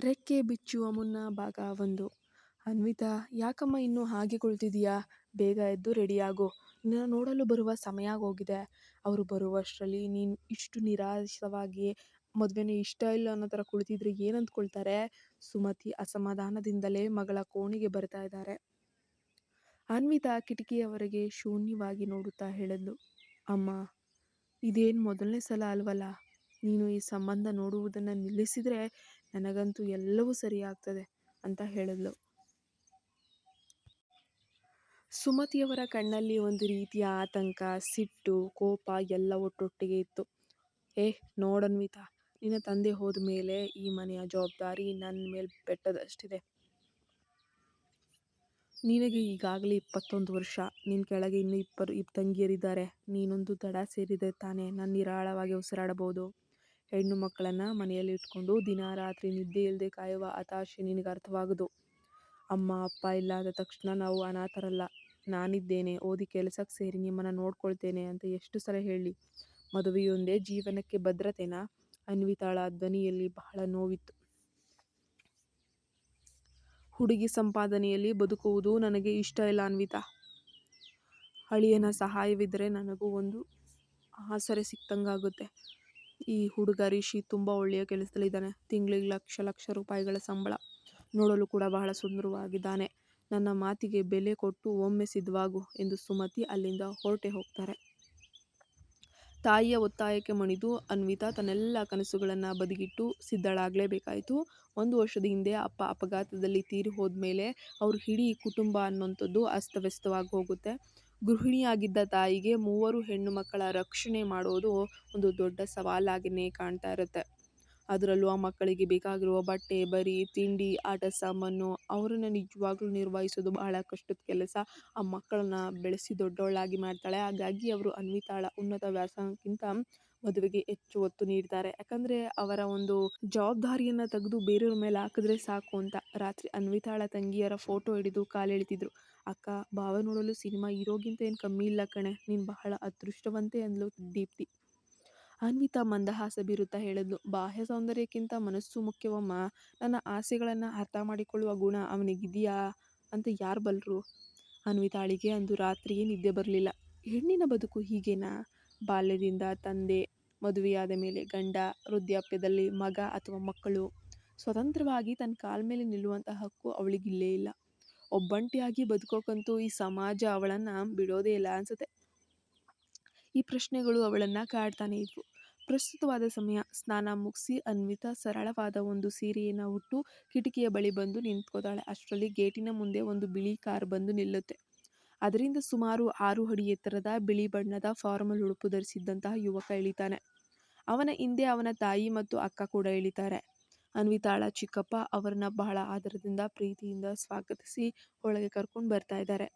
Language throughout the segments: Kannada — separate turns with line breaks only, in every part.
ರೆಕ್ಕೆ ಬಿಚ್ಚುವ ಮುನ್ನ ಭಾಗ 1. ಅನ್ವಿತಾ, ಯಾಕಮ್ಮ ಇನ್ನೂ ಹಾಗೆ ಕುಳಿತಿದೀಯಾ? ಬೇಗ ಎದ್ದು ರೆಡಿಯಾಗು. ನಿನ್ನ ನೋಡಲು ಬರುವ ಸಮಯ ಆಗೋಗಿದೆ. ಅವರು ಬರುವಷ್ಟರಲ್ಲಿ ನೀನು ಇಷ್ಟು ನಿರಾಶವಾಗಿ ಮದುವೆನೇ ಇಷ್ಟ ಇಲ್ಲ ಅನ್ನೋ ಥರ ಕುಳಿತಿದ್ರೆ ಏನಂದ್ಕೊಳ್ತಾರೆ? ಸುಮತಿ ಅಸಮಾಧಾನದಿಂದಲೇ ಮಗಳ ಕೋಣೆಗೆ ಬರ್ತಾ ಇದ್ದಾರೆ. ಅನ್ವಿತಾ ಕಿಟಕಿಯವರೆಗೆ ಶೂನ್ಯವಾಗಿ ನೋಡುತ್ತಾ ಹೇಳಿದ್ಲು, ಅಮ್ಮ, ಇದೇನು ಮೊದಲನೇ ಸಲ ಅಲ್ವಲ್ಲ. ನೀನು ಈ ಸಂಬಂಧ ನೋಡುವುದನ್ನು ನಿಲ್ಲಿಸಿದರೆ ನನಗಂತೂ ಎಲ್ಲವೂ ಸರಿಯಾಗ್ತದೆ ಅಂತ ಹೇಳಿದ್ಲು. ಸುಮತಿಯವರ ಕಣ್ಣಲ್ಲಿ ಒಂದು ರೀತಿಯ ಆತಂಕ, ಸಿಟ್ಟು, ಕೋಪ ಎಲ್ಲ ಒಟ್ಟೊಟ್ಟಿಗೆ ಇತ್ತು. ನೋಡನ್ವಿತಾ, ನಿನ್ನ ತಂದೆ ಹೋದ ಮೇಲೆ ಈ ಮನೆಯ ಜವಾಬ್ದಾರಿ ನನ್ನ ಮೇಲೆ ಬೆಟ್ಟದಷ್ಟಿದೆ. ನಿನಗೆ ಈಗಾಗಲೇ 21 ವರ್ಷ. ನಿನ್ನ ಕೆಳಗೆ ಇನ್ನೂ 2 ತಂಗಿಯರಿದ್ದಾರೆ. ನೀನೊಂದು ದಡ ಸೇರಿದರೆ ತಾನೇ ನಾನು ನಿರಾಳವಾಗಿ ಉಸಿರಾಡಬಹುದು. ಹೆಣ್ಣು ಮಕ್ಕಳನ್ನು ಮನೆಯಲ್ಲಿ ಇಟ್ಕೊಂಡು ದಿನ ರಾತ್ರಿ ನಿದ್ದೆ ಇಲ್ಲದೆ ಕಾಯುವ ಹತಾಶೆ ನಿನಗೆ ಅರ್ಥವಾಗೋದು. ಅಮ್ಮ ಅಪ್ಪ ಇಲ್ಲಾದ ತಕ್ಷಣ ನಾವು ಅನಾಥರಲ್ಲ. ನಾನಿದ್ದೇನೆ, ಓದಿ ಕೆಲಸಕ್ಕೆ ಸೇರಿ ನಿಮ್ಮನ್ನು ನೋಡ್ಕೊಳ್ತೇನೆ ಅಂತ ಎಷ್ಟು ಸಲ ಹೇಳಿ. ಮದುವೆಯೊಂದೇ ಜೀವನಕ್ಕೆ ಭದ್ರತೆನಾ? ಅನ್ವಿತಾಳ ಧ್ವನಿಯಲ್ಲಿ ಬಹಳ ನೋವಿತ್ತು. ಹುಡುಗಿ ಸಂಪಾದನೆಯಲ್ಲಿ ಬದುಕುವುದು ನನಗೆ ಇಷ್ಟ ಇಲ್ಲ ಅನ್ವಿತಾ. ಅಳಿಯನ ಸಹಾಯವಿದ್ದರೆ ನನಗೂ ಒಂದು ಆಸರೆ ಸಿಕ್ತಂಗಾಗುತ್ತೆ. ಈ ಹುಡುಗ ರಿಷಿ ತುಂಬ ಒಳ್ಳೆಯ ಕೆಲಸದಲ್ಲಿದ್ದಾನೆ. ತಿಂಗಳಿಗೆ ಲಕ್ಷ ರೂಪಾಯಿಗಳ ಸಂಬಳ. ನೋಡಲು ಕೂಡ ಬಹಳ ಸುಂದರವಾಗಿದ್ದಾನೆ. ನನ್ನ ಮಾತಿಗೆ ಬೆಲೆ ಕೊಟ್ಟು ಒಮ್ಮೆ ಸಿದ್ಧವಾಗು ಎಂದು ಸುಮತಿ ಅಲ್ಲಿಂದ ಹೊರಟೆ ಹೋಗ್ತಾರೆ. ತಾಯಿಯ ಒತ್ತಾಯಕ್ಕೆ ಮಣಿದು ಅನ್ವಿತಾ ತನ್ನೆಲ್ಲ ಕನಸುಗಳನ್ನು ಬದಿಗಿಟ್ಟು ಸಿದ್ಧಳಾಗಲೇಬೇಕಾಯಿತು. 1 ವರ್ಷದ ಹಿಂದೆ ಅಪ್ಪ ಅಪಘಾತದಲ್ಲಿ ತೀರಿ ಹೋದ್ಮೇಲೆ ಅವ್ರ ಇಡೀ ಕುಟುಂಬ ಅನ್ನೋಂಥದ್ದು ಅಸ್ತವ್ಯಸ್ತವಾಗಿ ಹೋಗುತ್ತೆ. ಗೃಹಿಣಿಯಾಗಿದ್ದ ತಾಯಿಗೆ 3 ಹೆಣ್ಣು ಮಕ್ಕಳ ರಕ್ಷಣೆ ಮಾಡೋದು ಒಂದು ದೊಡ್ಡ ಸವಾಲಾಗಿಯೇ ಕಾಣ್ತಾ ಇರುತ್ತೆ. ಅದರಲ್ಲೂ ಆ ಮಕ್ಕಳಿಗೆ ಬೇಕಾಗಿರುವ ಬಟ್ಟೆ, ಬರಿ, ತಿಂಡಿ, ಆಟ ಸಾಮಾನು ಅವರನ್ನು ನಿಜವಾಗ್ಲೂ ನಿರ್ವಹಿಸೋದು ಬಹಳ ಕಷ್ಟದ ಕೆಲಸ. ಆ ಮಕ್ಕಳನ್ನ ಬೆಳೆಸಿ ದೊಡ್ಡವಳಾಗಿ ಮಾಡ್ತಾಳೆ. ಹಾಗಾಗಿ ಅವರು ಅನ್ವಿತಾಳ ಉನ್ನತ ವ್ಯಾಸಂಗಕ್ಕಿಂತ ಮದುವೆಗೆ ಹೆಚ್ಚು ಒತ್ತು ನೀಡ್ತಾರೆ. ಯಾಕಂದರೆ ಅವರ ಒಂದು ಜವಾಬ್ದಾರಿಯನ್ನು ತೆಗೆದು ಬೇರೆಯವ್ರ ಮೇಲೆ ಹಾಕಿದ್ರೆ ಸಾಕು ಅಂತ. ರಾತ್ರಿ ಅನ್ವಿತಾಳ ತಂಗಿಯರ ಫೋಟೋ ಹಿಡಿದು ಕಾಲೆಳಿತಿದ್ರು. ಅಕ್ಕ, ಭಾವ ನೋಡಲು ಸಿನಿಮಾ ಹೀರೋಗಿಂತ ಏನು ಕಮ್ಮಿ ಇಲ್ಲ ಕಣೆ. ನೀನು ಬಹಳ ಅದೃಷ್ಟವಂತೆ ಅಂದ್ಲು ದೀಪ್ತಿ. ಅನ್ವಿತಾ ಮಂದಹಾಸ ಬೀರುತ್ತಾ ಹೇಳಿದ್ಲು, ಬಾಹ್ಯ ಸೌಂದರ್ಯಕ್ಕಿಂತ ಮನಸ್ಸು ಮುಖ್ಯವಮ್ಮ. ನನ್ನ ಆಸೆಗಳನ್ನು ಅರ್ಥ ಮಾಡಿಕೊಳ್ಳುವ ಗುಣ ಅವನಿಗಿದೆಯಾ ಅಂತ ಯಾರು ಬಲ್ಲರು? ಅನ್ವಿತಾಳಿಗೆ ಅಂದು ರಾತ್ರಿಯೇ ನಿದ್ದೆ ಬರಲಿಲ್ಲ. ಹೆಣ್ಣಿನ ಬದುಕು ಹೀಗೇನಾ? ಬಾಲ್ಯದಿಂದ ತಂದೆ, ಮದುವೆಯಾದ ಮೇಲೆ ಗಂಡ, ವೃದ್ಧಾಪ್ಯದಲ್ಲಿ ಮಗ ಅಥವಾ ಮಕ್ಕಳು. ಸ್ವತಂತ್ರವಾಗಿ ತನ್ನ ಕಾಲ ಮೇಲೆ ನಿಲ್ಲುವಂಥ ಹಕ್ಕು ಅವಳಿಗಿಲ್ಲೇ ಇಲ್ಲ. ಒಬ್ಬಂಟಿಯಾಗಿ ಬದುಕೋಕಂತೂ ಈ ಸಮಾಜ ಅವಳನ್ನು ಬಿಡೋದೇ ಇಲ್ಲ ಅನ್ಸುತ್ತೆ. ಈ ಪ್ರಶ್ನೆಗಳು ಅವಳನ್ನು ಕಾಡ್ತಾನೆ ಇದ್ವು. ಪ್ರಸ್ತುತವಾದ ಸಮಯ. ಸ್ನಾನ ಮುಗಿಸಿ ಅನ್ವಿತಾ ಸರಳವಾದ ಒಂದು ಸೀರೆಯನ್ನು ಉಟ್ಟು ಕಿಟಕಿಯ ಬಳಿ ಬಂದು ನಿಂತ್ಕೋತಾಳೆ. ಅಷ್ಟರಲ್ಲಿ ಗೇಟಿನ ಮುಂದೆ ಒಂದು ಬಿಳಿ ಕಾರ್ ಬಂದು ನಿಲ್ಲುತ್ತೆ. ಅದರಿಂದ ಸುಮಾರು 6 ಅಡಿ ಎತ್ತರದ ಬಿಳಿ ಬಣ್ಣದ ಫಾರ್ಮಲ್ ಉಡುಪು ಧರಿಸಿದ್ದಂತಹ ಯುವಕ ಇಳಿತಾನೆ. ಅವನ ಹಿಂದೆ ಅವನ ತಾಯಿ ಮತ್ತು ಅಕ್ಕ ಕೂಡ ಇಳಿತಾರೆ. ಅನ್ವಿತಾಳ ಚಿಕ್ಕಪ್ಪ ಅವರನ್ನ ಬಹಳ ಆದರದಿಂದ ಪ್ರೀತಿಯಿಂದ ಸ್ವಾಗತಿಸಿ ಒಳಗೆ ಕರ್ಕೊಂಡು ಬರ್ತಾ ಇದ್ದಾರೆ.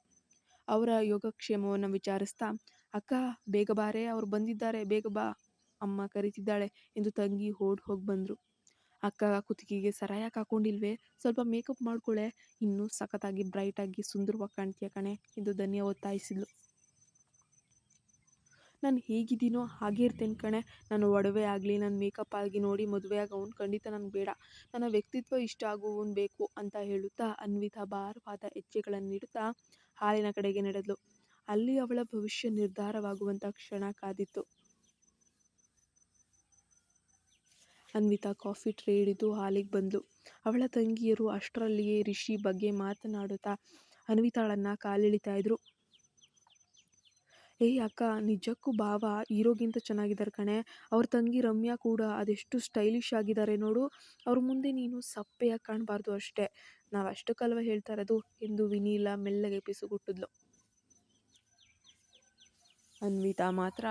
ಅವರ ಯೋಗಕ್ಷೇಮವನ್ನು ವಿಚಾರಿಸ್ತಾ, ಅಕ್ಕ ಬೇಗ ಬಾರೆ, ಅವ್ರು ಬಂದಿದ್ದಾರೆ, ಬೇಗ ಬಾ, ಅಮ್ಮ ಕರೀತಿದ್ದಾಳೆ ಎಂದು ತಂಗಿ ಹೋಗಿ ಬಂದರು. ಅಕ್ಕ ಕುತ್ತಿಗೆಗೆ ಸರ ಯಾಕೆ ಹಾಕೊಂಡಿಲ್ವೇ? ಸ್ವಲ್ಪ ಮೇಕಪ್ ಮಾಡ್ಕೊಳ್ಳೆ, ಇನ್ನೂ ಸಖತ್ತಾಗಿ ಬ್ರೈಟಾಗಿ ಸುಂದರವಾಗಿ ಕಾಣ್ತೀಯ ಕಣೆ ಎಂದು ಧನ್ಯ ಒತ್ತಾಯಿಸಿದ್ಲು. ನಾನು ಹೇಗಿದ್ದೀನೋ ಹಾಗೆ ಇರ್ತೇನೆ ಕಣೆ. ನನ್ನ ಒಡವೆ ಆಗಲಿ ನನ್ನ ಮೇಕಪ್ ಆಗಿ ನೋಡಿ ಮದುವೆ ಆಗೋನು ಖಂಡಿತ ನನಗೆ ಬೇಡ. ನನ್ನ ವ್ಯಕ್ತಿತ್ವ ಇಷ್ಟ ಆಗುವವನು ಬೇಕು ಅಂತ ಹೇಳುತ್ತಾ ಅನ್ವಿತಾ ಭಾರವಾದ ಹೆಜ್ಜೆಗಳನ್ನು ನೀಡುತ್ತಾ ಹಾಲಿನ ಕಡೆಗೆ ನಡೆದ್ಲು. ಅಲ್ಲಿ ಅವಳ ಭವಿಷ್ಯ ನಿರ್ಧಾರವಾಗುವಂಥ ಕ್ಷಣ ಕಾದಿತ್ತು. ಅನ್ವಿತಾ ಕಾಫಿ ಟ್ರೇ ಹಿಡಿದು ಹಾಲಿಗೆ ಬಂದ್ಲು. ಅವಳ ತಂಗಿಯರು ಅಷ್ಟರಲ್ಲಿಯೇ ರಿಷಿ ಬಗ್ಗೆ ಮಾತನಾಡುತ್ತಾ ಅನ್ವಿತಾಳನ್ನು ಕಾಲೆಳಿತಾ ಇದ್ರು. ಅಕ್ಕ, ನಿಜಕ್ಕೂ ಭಾವ ಹೀರೋಗಿಂತ ಚೆನ್ನಾಗಿದ್ದಾರೆ ಕಣೆ. ಅವ್ರ ತಂಗಿ ರಮ್ಯಾ ಕೂಡ ಅದೆಷ್ಟು ಸ್ಟೈಲಿಶ್ ಆಗಿದ್ದಾರೆ ನೋಡು. ಅವ್ರ ಮುಂದೆ ನೀನು ಸಪ್ಪೆಯಾಗಿ ಕಾಣಬಾರ್ದು ಅಷ್ಟೇ. ನಾವು ಅಷ್ಟಕ್ಕಲ್ವ ಹೇಳ್ತಾ ಇರೋದು ಎಂದು ವಿನೀಲ ಮೆಲ್ಲಗೆ ಪಿಸುಗುಟ್ಟಿದ್ಲು. ಅನ್ವಿತಾ ಮಾತ್ರ,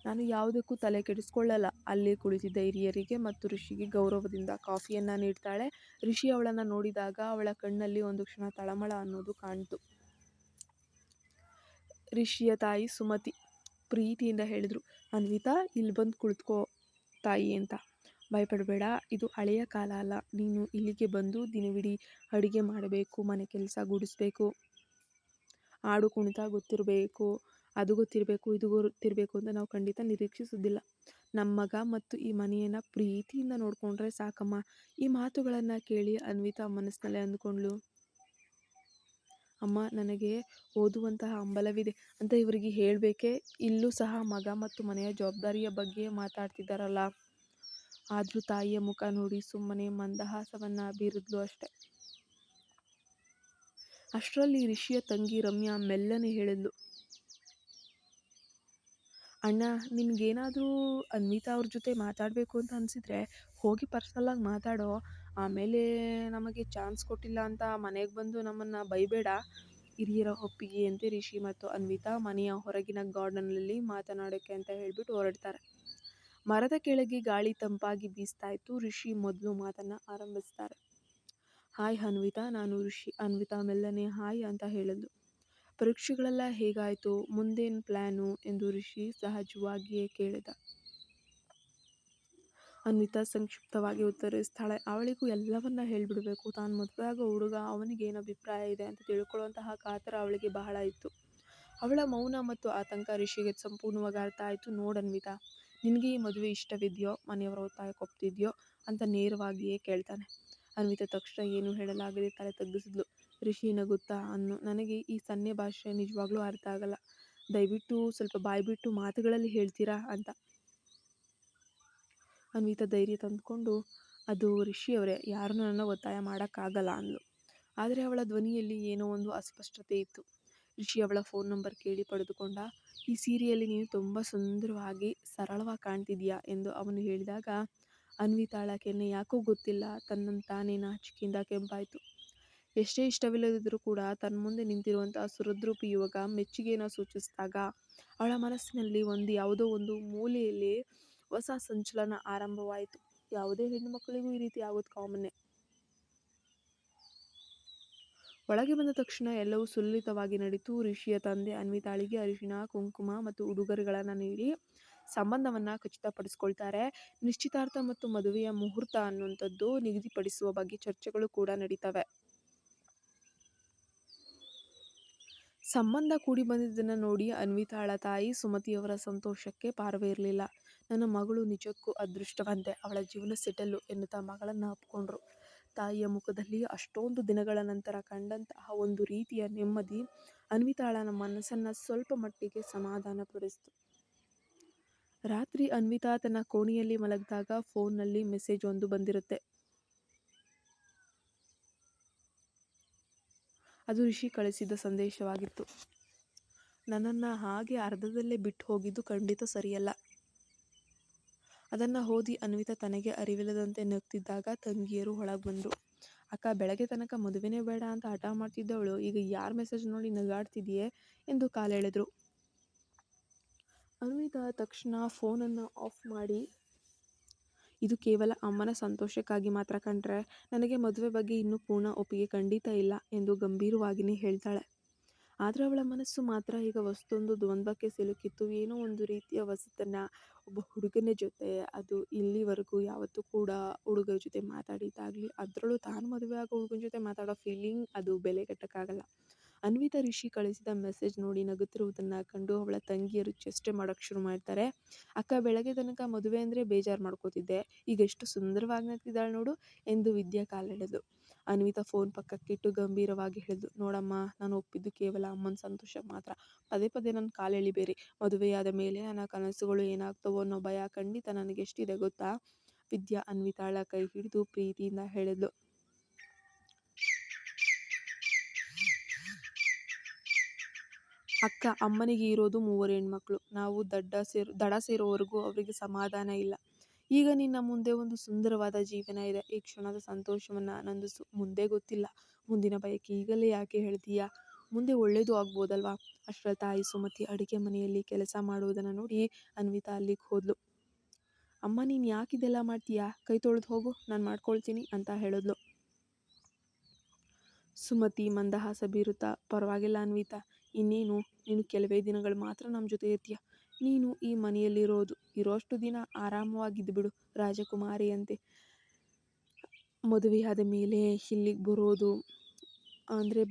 ನಾನು ಯಾವುದಕ್ಕೂ ತಲೆ ಕೆಡಿಸ್ಕೊಳ್ಳಲ್ಲ. ಅಲ್ಲೇ ಕುಳಿತಿದ್ದ ಹಿರಿಯರಿಗೆ ಮತ್ತು ರಿಷಿಗೆ ಗೌರವದಿಂದ ಕಾಫಿಯನ್ನು ನೀಡ್ತಾಳೆ. ರಿಷಿ ಅವಳನ್ನು ನೋಡಿದಾಗ ಅವಳ ಕಣ್ಣಲ್ಲಿ ಒಂದು ಕ್ಷಣ ತಳಮಳ ಅನ್ನೋದು ಕಾಣ್ತು. ರಿಷಿಯ ತಾಯಿ ಸುಮತಿ ಪ್ರೀತಿಯಿಂದ ಹೇಳಿದ್ರು, ಅನ್ವಿತಾ, ಇಲ್ಲಿ ಬಂದು ಕುಳಿತುಕೋ ತಾಯಿ ಅಂತ. ಭಯಪಡಬೇಡ, ಇದು ಹಳೆಯ ಕಾಲ ಅಲ್ಲ. ನೀನು ಇಲ್ಲಿಗೆ ಬಂದು ದಿನವಿಡೀ ಅಡುಗೆ ಮಾಡಬೇಕು, ಮನೆ ಕೆಲಸ ಗುಡಿಸ್ಬೇಕು, ಹಾಡು ಕುಣಿತ ಗೊತ್ತಿರಬೇಕು, ಅದು ಗೊತ್ತಿರಬೇಕು, ಇದು ಗೊತ್ತಿರಬೇಕು ಅಂತ ನಾವು ಖಂಡಿತ ನಿರೀಕ್ಷಿಸೋದಿಲ್ಲ. ನಮ್ಮ ಮಗ ಮತ್ತು ಈ ಮನೆಯನ್ನು ಪ್ರೀತಿಯಿಂದ ನೋಡ್ಕೊಂಡ್ರೆ ಸಾಕಮ್ಮ. ಈ ಮಾತುಗಳನ್ನು ಕೇಳಿ ಅನ್ವಿತಾ ಮನಸ್ಸಿನಲ್ಲೇ ಅಂದ್ಕೊಂಡ್ಳು, ಅಮ್ಮ ನನಗೆ ಓದುವಂತಹ ಹಂಬಲವಿದೆ ಅಂತ ಇವರಿಗೆ ಹೇಳಬೇಕೆ. ಇಲ್ಲೂ ಸಹ ಮಗ ಮತ್ತು ಮನೆಯ ಜವಾಬ್ದಾರಿಯ ಬಗ್ಗೆ ಮಾತಾಡ್ತಿದ್ದಾರಲ್ಲ. ಆದರೂ ತಾಯಿಯ ಮುಖ ನೋಡಿ ಸುಮ್ಮನೆ ಮಂದಹಾಸವನ್ನು ಬೀರಿದ್ಲು ಅಷ್ಟೆ. ಅಷ್ಟರಲ್ಲಿ ರಿಷಿಯ ತಂಗಿ ರಮ್ಯಾ ಮೆಲ್ಲನೆ ಹೇಳಿದ್ಲು, ಅಣ್ಣ ನಿನಗೇನಾದರೂ ಅನ್ವಿತಾ ಅವ್ರ ಜೊತೆ ಮಾತಾಡಬೇಕು ಅಂತ ಅನಿಸಿದರೆ ಹೋಗಿ ಪರ್ಸ್ನಲಾಗಿ ಮಾತಾಡೋ. ಆಮೇಲೆ ನಮಗೆ ಚಾನ್ಸ್ ಕೊಟ್ಟಿಲ್ಲ ಅಂತ ಮನೆಗೆ ಬಂದು ನಮ್ಮನ್ನು ಬೈಬೇಡ. ಹಿರಿಯರ ಒಪ್ಪಿಗೆಯಂತೆ ರಿಷಿ ಮತ್ತು ಅನ್ವಿತಾ ಮನೆಯ ಹೊರಗಿನ ಗಾರ್ಡನ್ನಲ್ಲಿ ಮಾತನಾಡೋಕ್ಕೆ ಅಂತ ಹೇಳಿಬಿಟ್ಟು ಹೊರಡ್ತಾರೆ. ಮರದ ಕೆಳಗೆ ಗಾಳಿ ತಂಪಾಗಿ ಬೀಸ್ತಾ ಇತ್ತು. ರಿಷಿ ಮೊದಲು ಮಾತನ್ನು ಆರಂಭಿಸ್ತಾರೆ. ಹಾಯ್ ಅನ್ವಿತಾ, ನಾನು ರಿಷಿ. ಅನ್ವಿತಾ ಮೆಲ್ಲನೆ ಹಾಯ್ ಅಂತ ಹೇಳಿದ್ಲು. ಪರೀಕ್ಷೆಗಳೆಲ್ಲ ಹೇಗಾಯಿತು, ಮುಂದೇನು ಪ್ಲ್ಯಾನು ಎಂದು ರಿಷಿ ಸಹಜವಾಗಿಯೇ ಕೇಳಿದ. ಅನ್ವಿತಾ ಸಂಕ್ಷಿಪ್ತವಾಗಿ ಉತ್ತರಿಸ್ತಾಳೆ. ಅವಳಿಗೂ ಎಲ್ಲವನ್ನ ಹೇಳಿಬಿಡಬೇಕು. ತಾನು ಮದುವೆ ಆಗೋ ಹುಡುಗ ಅವನಿಗೇನು ಅಭಿಪ್ರಾಯ ಇದೆ ಅಂತ ತಿಳ್ಕೊಳ್ಳುವಂತಹ ಕಾತರ ಅವಳಿಗೆ ಬಹಳ ಇತ್ತು. ಅವಳ ಮೌನ ಮತ್ತು ಆತಂಕ ರಿಷಿಗೆ ಸಂಪೂರ್ಣವಾಗಿ ಅರ್ಥ ಆಯಿತು. ನೋಡನ್ವಿತಾ, ನಿನಗೆ ಈ ಮದುವೆ ಇಷ್ಟವಿದೆಯೋ, ಮನೆಯವರ ಒತ್ತಾಯಕ್ಕೆ ಒಪ್ತಿದೆಯೋ ಅಂತ ನೇರವಾಗಿಯೇ ಕೇಳ್ತಾನೆ. ಅನ್ವಿತಾ ತಕ್ಷಣ ಏನು ಹೇಳಲಾಗದೆ ತಲೆ ತಗ್ಗಿಸಿದ್ಲು. ರಿಷಿ ನಗುತ್ತಾ ನನಗೆ ಈ ಸನ್ನೆ ಭಾಷೆ ನಿಜವಾಗ್ಲೂ ಅರ್ಥ ಆಗಲ್ಲ. ದಯವಿಟ್ಟು ಸ್ವಲ್ಪ ಬಾಯ್ಬಿಟ್ಟು ಮಾತುಗಳಲ್ಲಿ ಹೇಳ್ತೀರಾ ಅಂತ. ಅನ್ವಿತಾ ಧೈರ್ಯ ತಂದುಕೊಂಡು, ಅದು ರಿಷಿಯವರೇ, ಯಾರನ್ನೂ ನನ್ನ ಒತ್ತಾಯ ಮಾಡೋಕ್ಕಾಗಲ್ಲ ಅಂದ್ಲು. ಆದರೆ ಅವಳ ಧ್ವನಿಯಲ್ಲಿ ಏನೋ ಒಂದು ಅಸ್ಪಷ್ಟತೆ ಇತ್ತು. ರಿಷಿ ಅವಳ ಫೋನ್ ನಂಬರ್ ಕೇಳಿ ಪಡೆದುಕೊಂಡ. ಈ ಸೀರೆಯಲ್ಲಿ ನೀನು ತುಂಬ ಸುಂದರವಾಗಿ ಸರಳವಾಗಿ ಕಾಣ್ತಿದೀಯಾ ಎಂದು ಅವನು ಹೇಳಿದಾಗ ಅನ್ವಿತಾಳ ಕೆನ್ನೆ ಯಾಕೋ ಗೊತ್ತಿಲ್ಲ ತನ್ನಂತಾನೇ ನಾಚಿಕೆಯಿಂದ ಕೆಂಪಾಯಿತು. ಎಷ್ಟೇ ಇಷ್ಟವಿಲ್ಲದಿದ್ದರೂ ಕೂಡ ತನ್ನ ಮುಂದೆ ನಿಂತಿರುವಂತಹ ಸುಹೃದ್ರೂಪಿ ಯುವಕ ಮೆಚ್ಚುಗೆಯನ್ನು ಸೂಚಿಸಿದಾಗ ಅವಳ ಮನಸ್ಸಿನಲ್ಲಿ ಯಾವುದೋ ಒಂದು ಮೂಲೆಯಲ್ಲಿ ಹೊಸ ಸಂಚಲನ ಆರಂಭವಾಯಿತು. ಯಾವುದೇ ಹೆಣ್ಣು ಮಕ್ಕಳಿಗೂ ಈ ರೀತಿ ಆಗೋದು ಕಾಮನ್ನೇ. ಒಳಗೆ ಬಂದ ತಕ್ಷಣ ಎಲ್ಲವೂ ಸುಲಲಿತವಾಗಿ ನಡೀತು. ರಿಷಿಯ ತಂದೆ ಅನ್ವಿತಾಳಿಗೆ ಅರಿಶಿನ, ಕುಂಕುಮ ಮತ್ತು ಉಡುಗೊರೆಗಳನ್ನು ನೀಡಿ ಸಂಬಂಧವನ್ನು ಖಚಿತಪಡಿಸ್ಕೊಳ್ತಾರೆ. ನಿಶ್ಚಿತಾರ್ಥ ಮತ್ತು ಮದುವೆಯ ಮುಹೂರ್ತ ಅನ್ನುವಂಥದ್ದು ನಿಗದಿಪಡಿಸುವ ಬಗ್ಗೆ ಚರ್ಚೆಗಳು ಕೂಡ ನಡೀತವೆ. ಸಂಬಂಧ ಕೂಡಿ ಬಂದಿದ್ದನ್ನು ನೋಡಿ ಅನ್ವಿತಾಳ ತಾಯಿ ಸುಮತಿಯವರ ಸಂತೋಷಕ್ಕೆ ಪಾರವೇ ಇರಲಿಲ್ಲ. ನನ್ನ ಮಗಳು ನಿಜಕ್ಕೂ ಅದೃಷ್ಟವಂತೆ, ಅವಳ ಜೀವನ ಸೆಟಲ್ಲು ಎನ್ನುತ್ತಾ ಮಗಳನ್ನು ಅಪ್ಕೊಂಡ್ರು. ತಾಯಿಯ ಮುಖದಲ್ಲಿ ಅಷ್ಟೊಂದು ದಿನಗಳ ನಂತರ ಕಂಡಂತಹ ಒಂದು ರೀತಿಯ ನೆಮ್ಮದಿ ಅನ್ವಿತಾಳ ಮನಸ್ಸನ್ನು ಸ್ವಲ್ಪ ಮಟ್ಟಿಗೆ ಸಮಾಧಾನಪಡಿಸಿತು. ರಾತ್ರಿ ಅನ್ವಿತಾ ತನ್ನ ಕೋಣೆಯಲ್ಲಿ ಮಲಗಿದಾಗ ಫೋನ್ನಲ್ಲಿ ಮೆಸೇಜ್ ಒಂದು ಬಂದಿರುತ್ತೆ. ಅದು ರಿಷಿ ಕಳಿಸಿದ ಸಂದೇಶವಾಗಿತ್ತು. ನನ್ನನ್ನು ಹಾಗೆ ಅರ್ಧದಲ್ಲೇ ಬಿಟ್ಟು ಹೋಗಿದ್ದು ಖಂಡಿತ ಸರಿಯಲ್ಲ. ಅದನ್ನು ಓದಿ ಅನ್ವಿತಾ ತನಗೆ ಅರಿವಿಲ್ಲದಂತೆ ನಗ್ತಿದ್ದಾಗ ತಂಗಿಯರು ಒಳಗೆ ಬಂದರು. ಅಕ್ಕ, ಬೆಳಗ್ಗೆ ತನಕ ಮದುವೆನೇ ಬೇಡ ಅಂತ ಹಠ ಮಾಡ್ತಿದ್ದವಳು ಈಗ ಯಾರ ಮೆಸೇಜ್ ನೋಡಿ ನಗಾಡ್ತಿದೆಯೇ ಎಂದು ಕಾಲೆಳೆದ್ರು. ಅನ್ವಿತಾ ತಕ್ಷಣ ಫೋನನ್ನು ಆಫ್ ಮಾಡಿ, ಇದು ಕೇವಲ ಅಮ್ಮನ ಸಂತೋಷಕ್ಕಾಗಿ ಮಾತ್ರ ಕಂಡ್ರೆ ನನಗೆ ಮದುವೆ ಬಗ್ಗೆ ಇನ್ನೂ ಪೂರ್ಣ ಒಪ್ಪಿಗೆ ಖಂಡಿತ ಇಲ್ಲ ಎಂದು ಗಂಭೀರವಾಗಿಯೇ ಹೇಳ್ತಾಳೆ. ಆದರೆ ಅವಳ ಮನಸ್ಸು ಮಾತ್ರ ಈಗ ಹೊಸದೊಂದು ದ್ವಂದ್ವಕ್ಕೆ ಸಿಲುಕಿತ್ತು. ಏನೋ ಒಂದು ರೀತಿಯ ಹೊಸತನ, ಒಬ್ಬ ಹುಡುಗನ ಜೊತೆ, ಅದು ಇಲ್ಲಿವರೆಗೂ ಯಾವತ್ತೂ ಕೂಡ ಹುಡುಗರ ಜೊತೆ ಮಾತಾಡಿದ್ದಾಗಲಿ, ಅದರಲ್ಲೂ ತಾನು ಮದುವೆ ಆಗೋ ಹುಡುಗನ ಜೊತೆ ಮಾತಾಡೋ ಫೀಲಿಂಗ್, ಅದು ಬೆಲೆ ಕಟ್ಟೋಕ್ಕಾಗಲ್ಲ. ಅನ್ವಿತಾ ರಿಷಿ ಕಳಿಸಿದ ಮೆಸೇಜ್ ನೋಡಿ ನಗುತ್ತಿರುವುದನ್ನು ಕಂಡು ಅವಳ ತಂಗಿಯರು ಚೇಷ್ಟೆ ಮಾಡೋಕ್ಕೆ ಶುರು ಮಾಡ್ತಾರೆ. ಅಕ್ಕ, ಬೆಳಗ್ಗೆ ತನಕ ಮದುವೆ ಅಂದರೆ ಬೇಜಾರು ಮಾಡ್ಕೋತಿದ್ದೆ, ಈಗ ಎಷ್ಟು ಸುಂದರವಾಗಿ ನಗ್ತಿದ್ದಾಳೆ ನೋಡು ಎಂದು ವಿದ್ಯಾ ಕಾಲೆಳೆದು. ಅನ್ವಿತಾ ಫೋನ್ ಪಕ್ಕಕ್ಕಿಟ್ಟು ಗಂಭೀರವಾಗಿ ಹೇಳಿದ್ಲು, ನೋಡಮ್ಮ, ನಾನು ಒಪ್ಪಿದ್ದು ಕೇವಲ ಅಮ್ಮನ ಸಂತೋಷ ಮಾತ್ರ. ಪದೇ ಪದೇ ನನ್ನ ಕಾಲೆಳಿಬೇಡಿ. ಮದುವೆಯಾದ ಮೇಲೆ ನನ್ನ ಕನಸುಗಳು ಏನಾಗ್ತವೋ ಅನ್ನೋ ಭಯ ಖಂಡಿತ ನನಗೆ ಎಷ್ಟಿದೆ ಗೊತ್ತಾ. ವಿದ್ಯಾ ಅನ್ವಿತಾಳ ಕೈ ಹಿಡಿದು ಪ್ರೀತಿಯಿಂದ ಹೇಳಿದ್ಲು. ಅಕ್ಕ, ಅಮ್ಮನಿಗೆ ಇರೋದು 3 ಹೆಣ್ಮಕ್ಳು. ನಾವು ದಡ ಸೇರೋವರೆಗೂ ಅವರಿಗೆ ಸಮಾಧಾನ ಇಲ್ಲ. ಈಗ ನಿನ್ನ ಮುಂದೆ ಒಂದು ಸುಂದರವಾದ ಜೀವನ ಇದೆ. ಈ ಕ್ಷಣದ ಸಂತೋಷವನ್ನು ಆನಂದಿಸು. ಮುಂದೆ ಗೊತ್ತಿಲ್ಲ. ಮುಂದಿನ ಬಯಕೆ ಈಗಲೇ ಯಾಕೆ ಹೇಳ್ತೀಯಾ? ಮುಂದೆ ಒಳ್ಳೇದು ಆಗ್ಬೋದಲ್ವಾ? ಅಷ್ಟರ ತಾಯಿ ಸುಮತಿ ಅಡುಗೆ ಮನೆಯಲ್ಲಿ ಕೆಲಸ ಮಾಡುವುದನ್ನು ನೋಡಿ ಅನ್ವಿತಾ ಅಲ್ಲಿಗೆ ಹೋದ್ಲು. ಅಮ್ಮ, ನೀನು ಯಾಕೆ ಇದೆಲ್ಲ ಮಾಡ್ತೀಯಾ? ಕೈ ತೊಳೆದು ಹೋಗು, ನಾನು ಮಾಡ್ಕೊಳ್ತೀನಿ ಅಂತ ಹೇಳಿದ್ಲು. ಸುಮತಿ ಮಂದಹಾಸ ಬೀರುತ್ತಾ, ಪರವಾಗಿಲ್ಲ ಅನ್ವಿತಾ, ಇನ್ನೇನು, ನೀನು ಕೆಲವೇ ದಿನಗಳು ಮಾತ್ರ ನಮ್ಮ ಜೊತೆ ಇರ್ತೀಯ. ನೀನು ಈ ಇರೋಷ್ಟು ದಿನ ಆರಾಮವಾಗಿದ್ದುಬಿಡು ರಾಜಕುಮಾರಿಯಂತೆ. ಮದುವೆಯಾದ ಮೇಲೆ ಇಲ್ಲಿಗೆ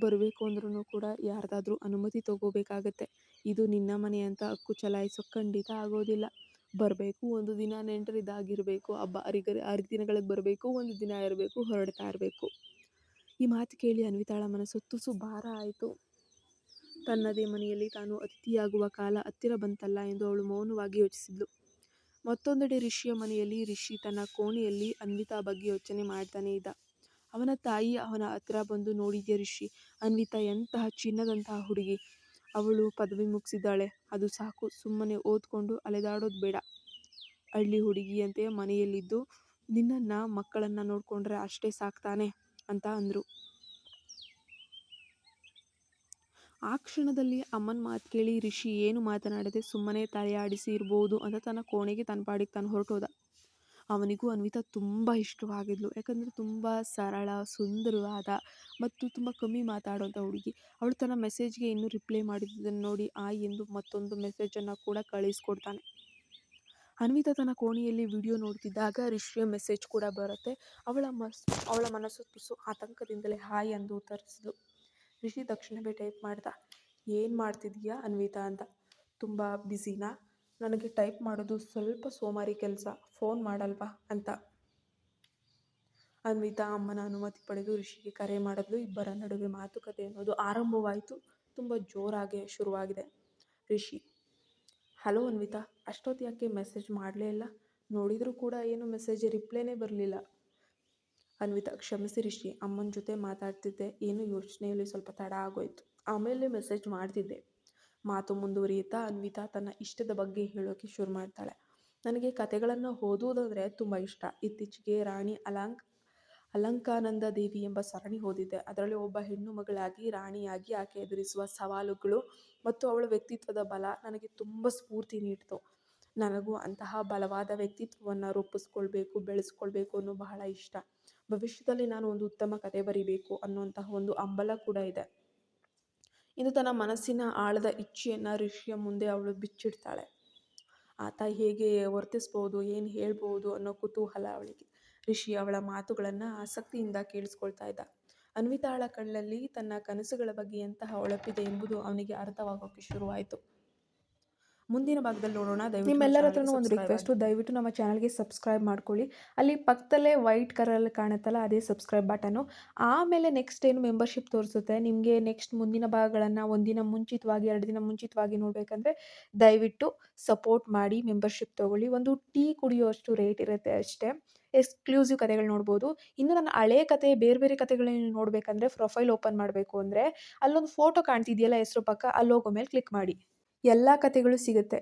ಬರಬೇಕು ಅಂದ್ರೂ ಕೂಡ ಯಾರ್ದಾದ್ರೂ ಅನುಮತಿ ತಗೋಬೇಕಾಗತ್ತೆ. ಇದು ನಿನ್ನ ಮನೆ ಅಂತ ಹಕ್ಕು ಚಲಾಯಿಸೋಕೆ ಖಂಡಿತ ಆಗೋದಿಲ್ಲ. ಬರಬೇಕು, ಒಂದು ದಿನ ನೆಂಟರಿದ್ದಾಗಿರಬೇಕು, ಹಬ್ಬ ಹರಿದಿನಗಳಿಗೆ ಬರಬೇಕು, ಒಂದು ದಿನ ಇರಬೇಕು, ಹೊರಡ್ತಾ ಇರಬೇಕು. ಈ ಮಾತು ಕೇಳಿ ಅನ್ವಿತಾಳ ಮನಸ್ಸು ತುಸು ಭಾರ ಆಯಿತು. ತನ್ನದೇ ಮನೆಯಲ್ಲಿ ತಾನು ಅತಿಥಿಯಾಗುವ ಕಾಲ ಹತ್ತಿರ ಬಂತಲ್ಲ ಎಂದು ಅವಳು ಮೌನವಾಗಿ ಯೋಚಿಸಿದ್ಳು. ಮತ್ತೊಂದೆಡೆ ರಿಷಿಯ ಮನೆಯಲ್ಲಿ ರಿಷಿ ತನ್ನ ಕೋಣೆಯಲ್ಲಿ ಅನ್ವಿತಾ ಬಗ್ಗೆ ಯೋಚನೆ ಮಾಡ್ತಾನೆ ಇದ್ದ. ಅವನ ತಾಯಿ ಅವನ ಹತ್ರ ಬಂದು, ನೋಡಿದ್ಯಾ ರಿಷಿ, ಅನ್ವಿತಾ ಎಂತಹ ಚಿನ್ನದಂತಹ ಹುಡುಗಿ, ಅವಳು ಪದವಿ ಮುಗಿಸಿದ್ದಾಳೆ, ಅದು ಸಾಕು, ಸುಮ್ಮನೆ ಓದ್ಕೊಂಡು ಅಲೆದಾಡೋದು ಬೇಡ, ಹಳ್ಳಿ ಹುಡುಗಿಯಂತೆ ಮನೆಯಲ್ಲಿದ್ದು ನಿನ್ನನ್ನು ಮಕ್ಕಳನ್ನು ನೋಡಿಕೊಂಡ್ರೆ ಅಷ್ಟೇ ಸಾಕ್ತಾನೆ ಅಂತ ಅಂದರು. ಆ ಕ್ಷಣದಲ್ಲಿ ಅಮ್ಮನ ಮಾತು ಕೇಳಿ ರಿಷಿ ಏನು ಮಾತನಾಡದೆ ಸುಮ್ಮನೆ ತಲೆಯಾಡಿಸಿ ಇರ್ಬೋದು ಅಂತ ತನ್ನ ಕೋಣೆಗೆ ತನ್ನ ಪಾಡಿಗೆ ತಾನು ಹೊರಟೋದ. ಅವನಿಗೂ ಅನ್ವಿತಾ ತುಂಬ ಇಷ್ಟವಾಗಿದ್ಲು. ಯಾಕಂದರೆ ತುಂಬ ಸರಳ, ಸುಂದರವಾದ ಮತ್ತು ತುಂಬ ಕಮ್ಮಿ ಮಾತಾಡೋಂಥ ಹುಡುಗಿ. ಅವಳು ತನ್ನ ಮೆಸೇಜ್ಗೆ ಇನ್ನೂ ರಿಪ್ಲೈ ಮಾಡಿದ್ದನ್ನು ನೋಡಿ ಆಯ್ ಎಂದು ಮತ್ತೊಂದು ಮೆಸೇಜನ್ನು ಕೂಡ ಕಳಿಸ್ಕೊಡ್ತಾನೆ. ಅನ್ವಿತಾ ತನ್ನ ಕೋಣೆಯಲ್ಲಿ ವಿಡಿಯೋ ನೋಡ್ತಿದ್ದಾಗ ರಿಷಿಯ ಮೆಸೇಜ್ ಕೂಡ ಬರುತ್ತೆ. ಅವಳ ಮನಸ್ಸು ತುಸು ಆತಂಕದಿಂದಲೇ ಹಾಯ್ ಎಂದು ಉತ್ತರಿಸಿದ್ಲು. ರಿಷಿ ತಕ್ಷಣವೇ ಟೈಪ್ ಮಾಡ್ದ, ಏನು ಮಾಡ್ತಿದ್ದೀಯಾ ಅನ್ವಿತಾ ಅಂತ. ತುಂಬ ಬ್ಯುಸಿನಾ? ನನಗೆ ಟೈಪ್ ಮಾಡೋದು ಸ್ವಲ್ಪ ಸೋಮಾರಿ ಕೆಲಸ, ಫೋನ್ ಮಾಡಲ್ವಾ ಅಂತ. ಅನ್ವಿತಾ ಅಮ್ಮನ ಅನುಮತಿ ಪಡೆದು ರಿಷಿಗೆ ಕರೆ ಮಾಡಿದ್ಲು. ಇಬ್ಬರ ನಡುವೆ ಮಾತುಕತೆ ಅನ್ನೋದು ಆರಂಭವಾಯಿತು. ತುಂಬ ಜೋರಾಗಿ ಶುರುವಾಗಿದೆ. ರಿಷಿ: ಹಲೋ ಅನ್ವಿತಾ, ಅಷ್ಟೊತ್ತು ಯಾಕೆ ಮೆಸೇಜ್ ಮಾಡಲೇ ಇಲ್ಲ? ನೋಡಿದರೂ ಕೂಡ ಏನು ಮೆಸೇಜ್ ರಿಪ್ಲೈನೇ ಬರಲಿಲ್ಲ. ಅನ್ವಿತಾ: ಕ್ಷಮಿಸಿ ರಿಷಿ, ಅಮ್ಮನ ಜೊತೆ ಮಾತಾಡ್ತಿದ್ದೆ, ಏನು ಯೋಚನೆಯಲ್ಲಿ ಸ್ವಲ್ಪ ತಡ ಆಗೋಯ್ತು, ಆಮೇಲೆ ಮೆಸೇಜ್ ಮಾಡ್ತಿದ್ದೆ. ಮಾತು ಮುಂದುವರಿಯುತ್ತಾ ಅನ್ವಿತಾ ತನ್ನ ಇಷ್ಟದ ಬಗ್ಗೆ ಹೇಳೋಕ್ಕೆ ಶುರು ಮಾಡ್ತಾಳೆ. ನನಗೆ ಕತೆಗಳನ್ನು ಓದುವುದಂದರೆ ತುಂಬ ಇಷ್ಟ. ಇತ್ತೀಚೆಗೆ ರಾಣಿ ಅಲಂಕಾನಂದ ದೇವಿ ಎಂಬ ಸರಣಿ ಓದಿದ್ದೆ. ಅದರಲ್ಲಿ ಒಬ್ಬ ಹೆಣ್ಣು ಮಗಳಾಗಿ ರಾಣಿಯಾಗಿ ಆಕೆ ಎದುರಿಸುವ ಸವಾಲುಗಳು ಮತ್ತು ಅವಳ ವ್ಯಕ್ತಿತ್ವದ ಬಲ ನನಗೆ ತುಂಬ ಸ್ಫೂರ್ತಿ ನೀಡಿತು. ನನಗೂ ಅಂತಹ ಬಲವಾದ ವ್ಯಕ್ತಿತ್ವವನ್ನು ರೂಪಿಸ್ಕೊಳ್ಬೇಕು, ಬೆಳೆಸ್ಕೊಳ್ಬೇಕು ಅನ್ನೋ ಬಹಳ ಇಷ್ಟ. ಭವಿಷ್ಯದಲ್ಲಿ ನಾನು ಒಂದು ಉತ್ತಮ ಕತೆ ಬರೀಬೇಕು ಅನ್ನುವಂತಹ ಒಂದು ಹಂಬಲ ಕೂಡ ಇದೆ ಎಂದು ತನ್ನ ಮನಸ್ಸಿನ ಆಳದ ಇಚ್ಛೆಯನ್ನು ರಿಷಿಯ ಮುಂದೆ ಅವಳು ಬಿಚ್ಚಿಡ್ತಾಳೆ. ಆತ ಹೇಗೆ ವರ್ತಿಸ್ಬೋದು, ಏನು ಹೇಳ್ಬೋದು ಅನ್ನೋ ಕುತೂಹಲ ಅವಳಿಗೆ. ರಿಷಿ ಅವಳ ಮಾತುಗಳನ್ನು ಆಸಕ್ತಿಯಿಂದ ಕೇಳಿಸ್ಕೊಳ್ತಾ ಇದ್ದ. ಅನ್ವಿತಾಳ ಕಣ್ಣಲ್ಲಿ ತನ್ನ ಕನಸುಗಳ ಬಗ್ಗೆ ಎಂತಹ ಹೊಳಪಿದೆ ಎಂಬುದು ಅವನಿಗೆ ಅರ್ಥವಾಗೋಕ್ಕೆ ಶುರುವಾಯಿತು. ಮುಂದಿನ ಭಾಗದಲ್ಲಿ ನೋಡೋಣ. ನಿಮ್ಮೆಲ್ಲರ ಹತ್ರನೂ ಒಂದು ರಿಕ್ವೆಸ್ಟು, ದಯವಿಟ್ಟು ನಮ್ಮ ಚಾನಲ್ಗೆ ಸಬ್ಸ್ಕ್ರೈಬ್ ಮಾಡ್ಕೊಳ್ಳಿ. ಅಲ್ಲಿ ಪಕ್ಕದಲ್ಲೇ ವೈಟ್ ಕಲರಲ್ಲಿ ಕಾಣುತ್ತಲ್ಲ, ಅದೇ ಸಬ್ಸ್ಕ್ರೈಬ್ ಬಟನು. ಆಮೇಲೆ ನೆಕ್ಸ್ಟ್ ಏನು ಮೆಂಬರ್ಶಿಪ್ ತೋರಿಸುತ್ತೆ. ನಿಮಗೆ ನೆಕ್ಸ್ಟ್ ಮುಂದಿನ ಭಾಗಗಳನ್ನು ಒಂದಿನ ಮುಂಚಿತವಾಗಿ 2 ದಿನ ಮುಂಚಿತವಾಗಿ ನೋಡಬೇಕಂದ್ರೆ ದಯವಿಟ್ಟು ಸಪೋರ್ಟ್ ಮಾಡಿ, ಮೆಂಬರ್ಶಿಪ್ ತೊಗೊಳ್ಳಿ. ಒಂದು ಟೀ ಕುಡಿಯೋಷ್ಟು ರೇಟ್ ಇರುತ್ತೆ ಅಷ್ಟೇ. ಎಕ್ಸ್ಕ್ಲೂಸಿವ್ ಕಥೆಗಳು ನೋಡ್ಬೋದು. ಇನ್ನು ನನ್ನ ಹಳೆ ಕತೆ, ಬೇರೆ ಬೇರೆ ಕಥೆಗಳನ್ನ ನೋಡಬೇಕಂದ್ರೆ ಪ್ರೊಫೈಲ್ ಓಪನ್ ಮಾಡಬೇಕು ಅಂದರೆ ಅಲ್ಲೊಂದು ಫೋಟೋ ಕಾಣ್ತಿದೆಯಲ್ಲ ಹೆಸರು ಪಕ್ಕ, ಅಲ್ಲಿ ಹೋಗೋ ಮೇಲೆ ಕ್ಲಿಕ್ ಮಾಡಿ, ಎಲ್ಲ ಕಥೆಗಳು ಸಿಗುತ್ತೆ.